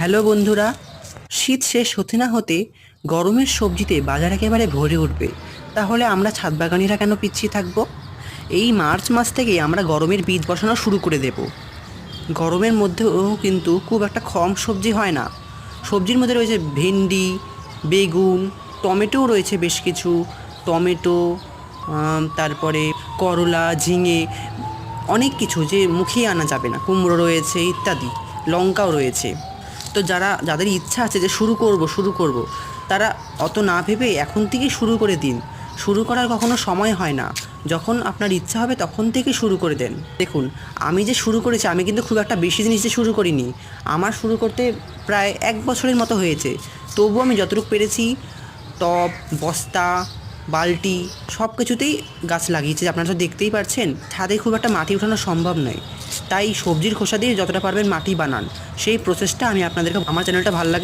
Hello বন্ধুরা, শীত শেষ হতে না হতে গরমের সবজিতে বাজার একেবারে ভরে উঠবে। তাহলে আমরা ছাদ বাগানিরা কেন পিছিয়ে থাকব? এই মার্চ মাস থেকেই আমরা গরমের বীজ বসানো শুরু করে দেব। গরমের মধ্যেও কিন্তু খুব একটা কম সবজি হয় না। সবজির মধ্যে রয়েছে ভেন্ডি, বেগুন, টমেটোও রয়েছে বেশ কিছু। টমেটো, তারপরে করলা, ঝিঙে, অনেক কিছু যে মুখেই আনা যাবে না। কুমড়ো রয়েছে ইত্যাদি, লঙ্কাও রয়েছে। তো যাদের ইচ্ছা আছে যে শুরু করব, তারা অত না ভেবে এখন থেকেই শুরু করে দিন। শুরু করার কখনো সময় হয় না, যখন আপনার ইচ্ছা হবে তখন থেকে শুরু করে দেন। দেখুন, আমি যে শুরু করেছি, আমি কিন্তু খুব একটা বেশি জিনিস দিয়ে শুরু করিনি। আমার শুরু করতে প্রায় 1 বছরের মতো হয়েছে। তবুও আমি যতটুকু পেরেছি টব, বস্তা, বালতি সব কিছুতেই গাছ লাগিয়েছি। আপনারা তো দেখতেই পাচ্ছেন, ছাদে খুব একটা মাটি উঠানো সম্ভব নয়। তাই সবজির খোসা দিয়ে যতটা পারবেন মাটি বানান, সেই প্রসেসটা আমি আপনাদেরকে, আমার চ্যানেলটা ভালো লাগে